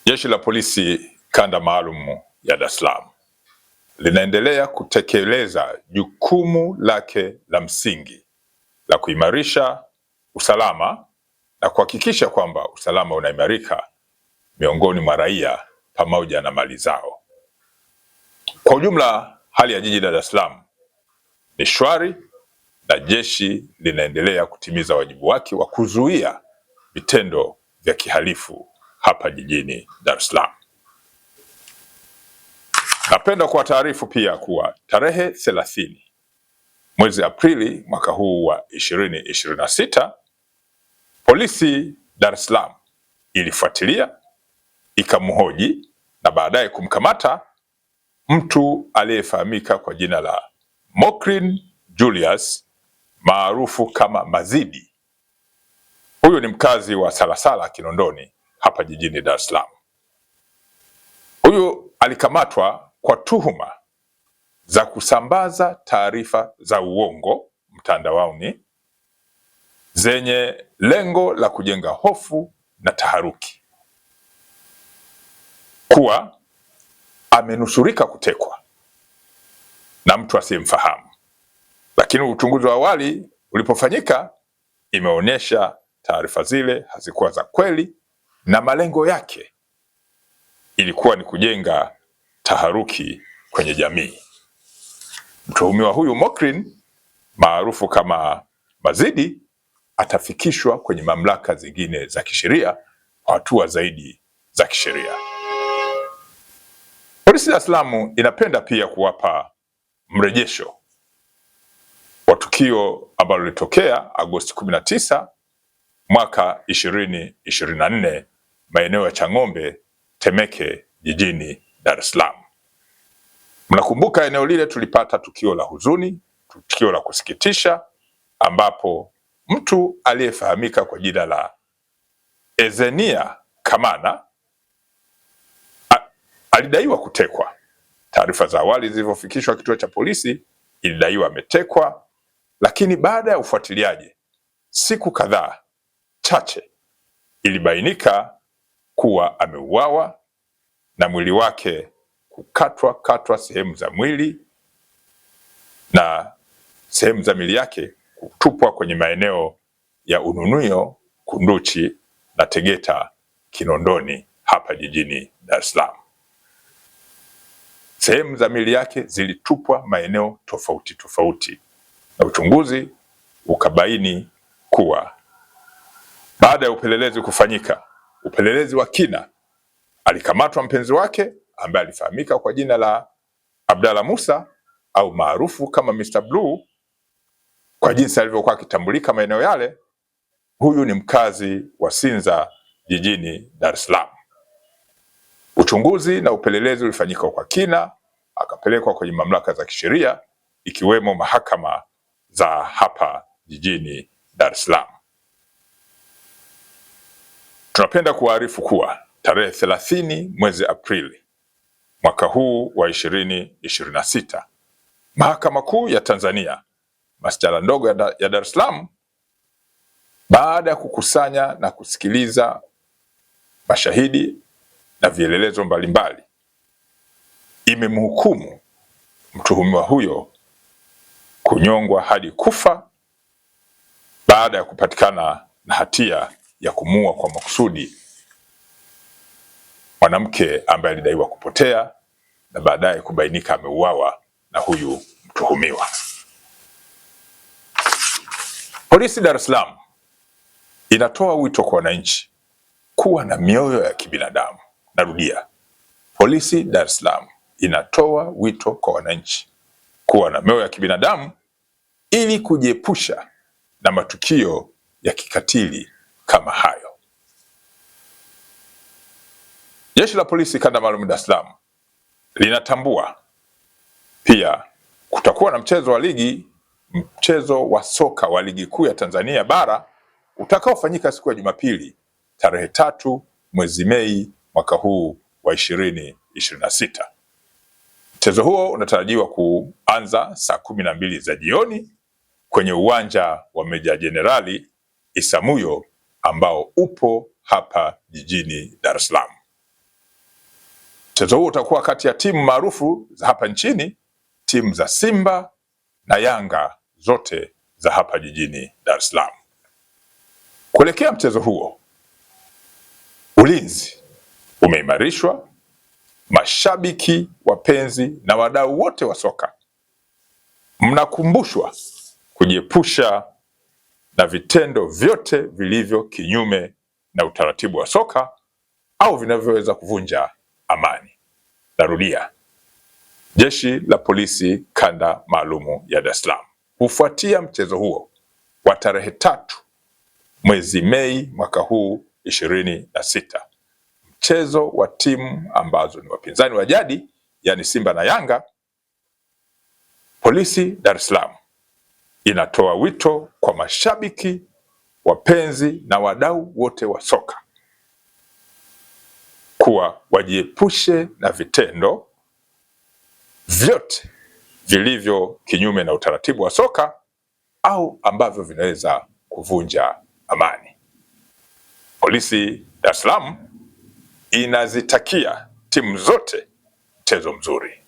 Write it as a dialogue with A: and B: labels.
A: Jeshi la Polisi Kanda Maalum ya Dar es Salaam linaendelea kutekeleza jukumu lake la msingi la kuimarisha usalama na kuhakikisha kwamba usalama unaimarika miongoni mwa raia pamoja na mali zao. Kwa ujumla, hali ya jiji la Dar es Salaam ni shwari na jeshi linaendelea kutimiza wajibu wake wa kuzuia vitendo vya kihalifu hapa jijini Dar es Salaam. Napenda kuwataarifu pia kuwa tarehe 30 mwezi Aprili mwaka huu wa 2026, polisi Dar es Salaam ilifuatilia, ikamhoji na baadaye kumkamata mtu aliyefahamika kwa jina la Mockrin Julius maarufu kama Mazidi. Huyu ni mkazi wa Salasala Kinondoni hapa jijini Dar es Salaam. Huyu alikamatwa kwa tuhuma za kusambaza taarifa za uongo mtandaoni zenye lengo la kujenga hofu na taharuki, kuwa amenusurika kutekwa na mtu asiyemfahamu, lakini uchunguzi wa awali ulipofanyika imeonyesha taarifa zile hazikuwa za kweli na malengo yake ilikuwa ni kujenga taharuki kwenye jamii. Mtuhumiwa huyu Mockrin maarufu kama Mazidi atafikishwa kwenye mamlaka zingine za kisheria kwa hatua zaidi za kisheria. Polisi Dar es Salaam inapenda pia kuwapa mrejesho wa tukio ambalo lilitokea Agosti 19 mwaka 2024 maeneo ya Chang'ombe, Temeke jijini Dar es Salaam. Mnakumbuka eneo lile tulipata tukio la huzuni, tukio la kusikitisha, ambapo mtu aliyefahamika kwa jina la Ezenia Kamana alidaiwa kutekwa. Taarifa za awali zilivyofikishwa kituo cha polisi ilidaiwa ametekwa, lakini baada ya ufuatiliaji siku kadhaa chache ilibainika kuwa ameuawa na mwili wake kukatwa sehemu za mwili na sehemu za mwili yake kutupwa kwenye maeneo ya Ununio, Kunduchi na Tegeta Kinondoni hapa jijini Dar es Salaam. Sehemu za mwili yake zilitupwa maeneo tofauti tofauti, na uchunguzi ukabaini kuwa baada ya upelelezi kufanyika, upelelezi wa kina, alikamatwa mpenzi wake ambaye alifahamika kwa jina la Abdalla Musa au maarufu kama Mr. Blue kwa jinsi alivyokuwa akitambulika maeneo yale. Huyu ni mkazi wa Sinza jijini Dar es Salaam. Uchunguzi na upelelezi ulifanyika kwa kina, akapelekwa kwenye mamlaka za kisheria ikiwemo mahakama za hapa jijini Dar es Salaam. Tunapenda kuwaarifu kuwa tarehe 30 mwezi Aprili mwaka huu wa 2026, Mahakama Kuu ya Tanzania Masjala ndogo ya Dar es Salaam, baada ya kukusanya na kusikiliza mashahidi na vielelezo mbalimbali, imemhukumu mtuhumiwa huyo kunyongwa hadi kufa baada ya kupatikana na hatia ya kumuua kwa makusudi mwanamke ambaye alidaiwa kupotea na baadaye kubainika ameuawa na huyu mtuhumiwa. Polisi Dar es Salaam inatoa wito kwa wananchi kuwa na mioyo ya kibinadamu. Narudia, Polisi Dar es Salaam inatoa wito kwa wananchi kuwa na mioyo ya kibinadamu ili kujiepusha na matukio ya kikatili kama hayo. Jeshi la Polisi Kanda Maalum Dar es Salaam linatambua pia kutakuwa na mchezo wa soka wa Ligi Kuu ya Tanzania Bara utakaofanyika siku ya Jumapili tarehe 3 mwezi Mei mwaka huu wa 2026. Mchezo huo unatarajiwa kuanza saa 12 za jioni kwenye uwanja wa Meja Jenerali Isamuhyo ambao upo hapa jijini Dar es Salaam. Mchezo huo utakuwa kati ya timu maarufu za hapa nchini, timu za Simba na Yanga, zote za hapa jijini Dar es Salaam. Kuelekea mchezo huo, ulinzi umeimarishwa. Mashabiki, wapenzi na wadau wote wa soka mnakumbushwa kujiepusha na vitendo vyote vilivyo kinyume na utaratibu wa soka au vinavyoweza kuvunja amani. Narudia, Jeshi la Polisi Kanda Maalumu ya Dar es Salaam hufuatia mchezo huo wa tarehe 3 mwezi Mei mwaka huu 26, mchezo wa timu ambazo ni wapinzani wa jadi, yani Simba na Yanga. Polisi Dar es Salaam inatoa wito kwa mashabiki, wapenzi na wadau wote wa soka kuwa wajiepushe na vitendo vyote vilivyo kinyume na utaratibu wa soka au ambavyo vinaweza kuvunja amani. Polisi Dar es Salaam inazitakia timu zote mchezo mzuri.